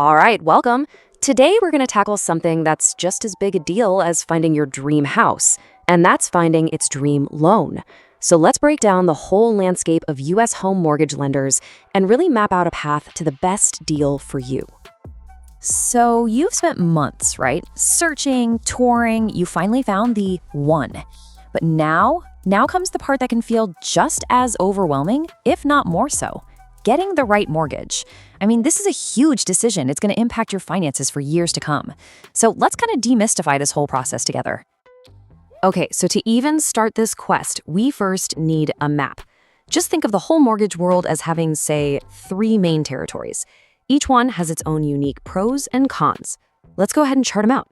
All right, welcome. Today we're going to tackle something that's just as big a deal as finding your dream house, and that's finding its dream loan. So let's break down the whole landscape of U.S. home mortgage lenders and really map out a path to the best deal for you. So you've spent months, right? Searching, touring, you finally found the one. But now comes the part that can feel just as overwhelming, if not more so. Getting the right mortgage. I mean, this is a huge decision. It's going to impact your finances for years to come. So let's kind of demystify this whole process together. Okay, so to even start this quest, we first need a map. Just think of the whole mortgage world as having, say, 3 main territories. Each one has its own unique pros and cons. Let's go ahead and chart them out.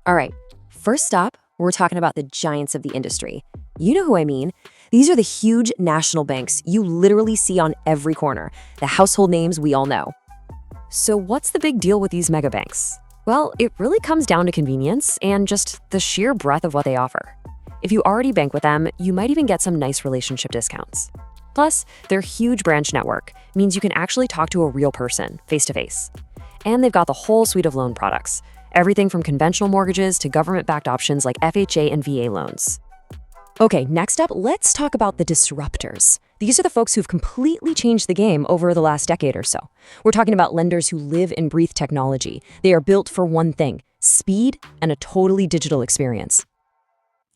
All right, first up, we're talking about the giants of the industry. You know who I mean. These are the huge national banks you literally see on every corner, the household names we all know. So what's the big deal with these mega banks? Well, it really comes down to convenience and just the sheer breadth of what they offer. If you already bank with them, you might even get some nice relationship discounts. Plus, their huge branch network means you can actually talk to a real person, face-to-face. And they've got the whole suite of loan products, everything from conventional mortgages to government-backed options like FHA and VA loans. Okay, next up, let's talk about the disruptors. These are the folks who've completely changed the game over the last decade or so. We're talking about lenders who live and breathe technology. They are built for one thing, speed and a totally digital experience.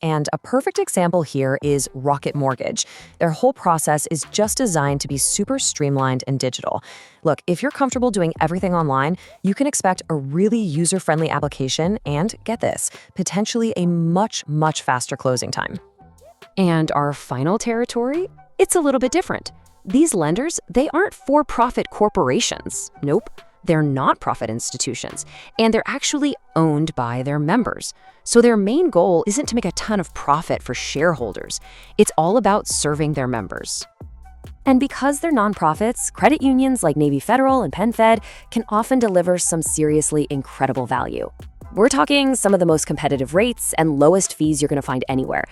And a perfect example here is Rocket Mortgage. Their whole process is just designed to be super streamlined and digital. Look, if you're comfortable doing everything online, you can expect a really user-friendly application and, get this, potentially a much faster closing time. And our final territory? It's a little bit different. These lenders, they aren't for-profit corporations. Nope. They're not-profit institutions, and they're actually owned by their members. So their main goal isn't to make a ton of profit for shareholders. It's all about serving their members. And because they're nonprofits, credit unions like Navy Federal and PenFed can often deliver some seriously incredible value. We're talking some of the most competitive rates and lowest fees you're going to find anywhere.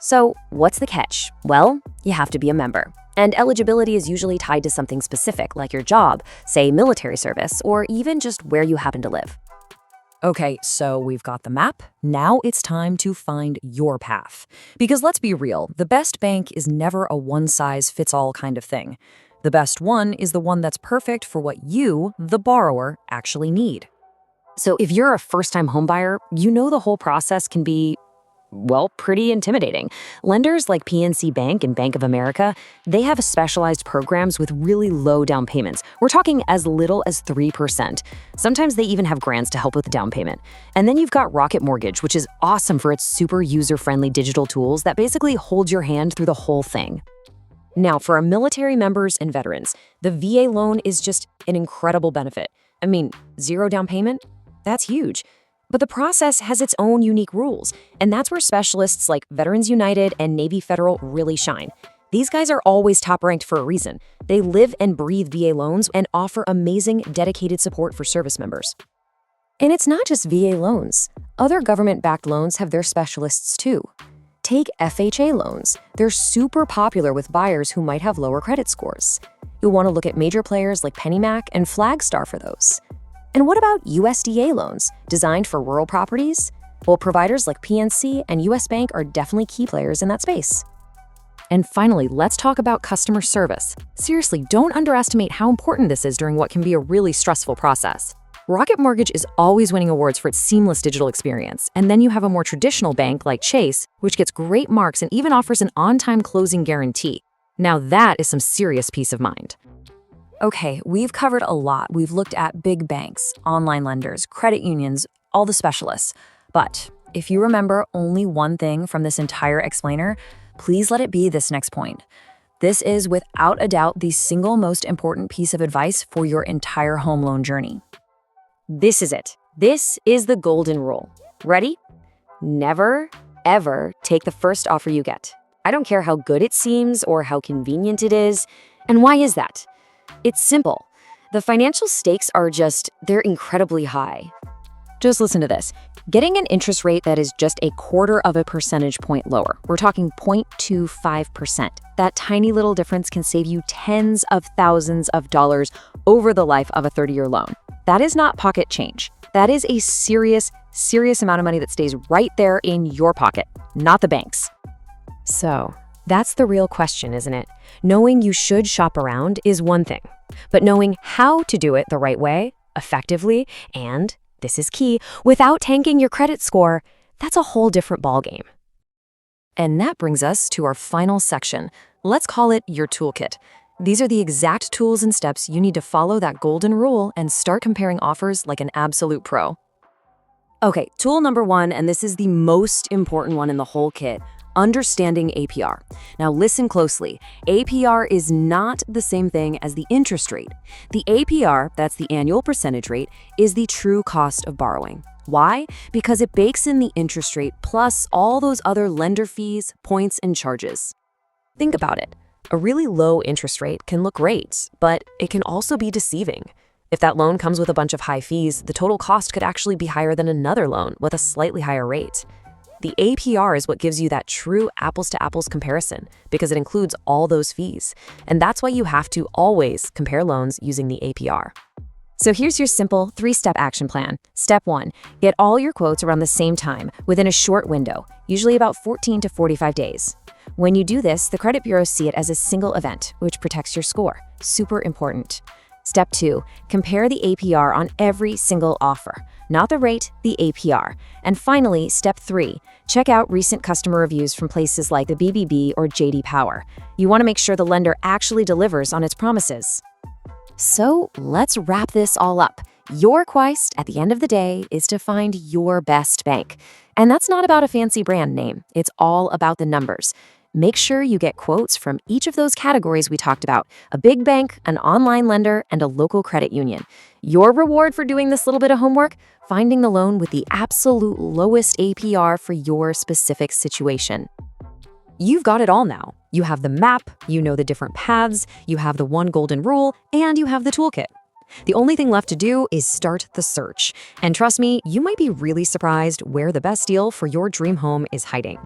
So what's the catch? Well, you have to be a member. And eligibility is usually tied to something specific, like your job, say military service, or even just where you happen to live. Okay, so we've got the map. Now it's time to find your path. Because let's be real, the best bank is never a one-size-fits-all kind of thing. The best one is the one that's perfect for what you, the borrower, actually need. So if you're a first-time homebuyer, you know the whole process can be, well, pretty intimidating. Lenders like PNC Bank and Bank of America, they have specialized programs with really low down payments. We're talking as little as 3%. Sometimes they even have grants to help with the down payment. And then you've got Rocket Mortgage, which is awesome for its super user-friendly digital tools that basically hold your hand through the whole thing. Now, for our military members and veterans, the VA loan is just an incredible benefit. I mean, 0 down payment? That's huge. But the process has its own unique rules, and that's where specialists like Veterans United and Navy Federal really shine. These guys are always top-ranked for a reason. They live and breathe VA loans and offer amazing, dedicated support for service members. And it's not just VA loans. Other government-backed loans have their specialists too. Take FHA loans. They're super popular with buyers who might have lower credit scores. You'll want to look at major players like PennyMac and Flagstar for those. And what about USDA loans, designed for rural properties? Well, providers like PNC and US Bank are definitely key players in that space. And finally, let's talk about customer service. Seriously, don't underestimate how important this is during what can be a really stressful process. Rocket Mortgage is always winning awards for its seamless digital experience. And then you have a more traditional bank like Chase, which gets great marks and even offers an on-time closing guarantee. Now that is some serious peace of mind. Okay, we've covered a lot. We've looked at big banks, online lenders, credit unions, all the specialists. But if you remember only one thing from this entire explainer, please let it be this next point. This is without a doubt the single most important piece of advice for your entire home loan journey. This is it. This is the golden rule. Ready? Never, ever take the first offer you get. I don't care how good it seems or how convenient it is. And why is that? It's simple. The financial stakes are they're incredibly high. Just listen to this. Getting an interest rate that is just a quarter of a percentage point lower. We're talking 0.25%. That tiny little difference can save you tens of thousands of dollars over the life of a 30-year loan. That is not pocket change. That is a serious amount of money that stays right there in your pocket, not the bank's. So, that's the real question, isn't it? Knowing you should shop around is one thing, but knowing how to do it the right way, effectively, and, this is key, without tanking your credit score, that's a whole different ballgame. And that brings us to our final section. Let's call it your toolkit. These are the exact tools and steps you need to follow that golden rule and start comparing offers like an absolute pro. Okay, tool number 1, and this is the most important one in the whole kit, understanding APR. Now listen closely. APR is not the same thing as the interest rate. The APR, that's the annual percentage rate, is the true cost of borrowing. Why? Because it bakes in the interest rate plus all those other lender fees, points, and charges. Think about it. A really low interest rate can look great, but it can also be deceiving. If that loan comes with a bunch of high fees, the total cost could actually be higher than another loan with a slightly higher rate. The APR is what gives you that true apples-to-apples comparison because it includes all those fees. And that's why you have to always compare loans using the APR. So here's your simple 3-step action plan. Step 1, get all your quotes around the same time within a short window, usually about 14 to 45 days. When you do this, the credit bureaus see it as a single event, which protects your score. Super important. Step 2, compare the APR on every single offer, not the rate, the APR. And finally, step 3, check out recent customer reviews from places like the BBB or JD Power. You want to make sure the lender actually delivers on its promises. So let's wrap this all up. Your quest at the end of the day is to find your best bank. And that's not about a fancy brand name. It's all about the numbers. Make sure you get quotes from each of those categories we talked about: a big bank, an online lender, and a local credit union. Your reward for doing this little bit of homework? Finding the loan with the absolute lowest APR for your specific situation. You've got it all now. You have the map, you know the different paths, you have the one golden rule, and you have the toolkit. The only thing left to do is start the search. And trust me, you might be really surprised where the best deal for your dream home is hiding.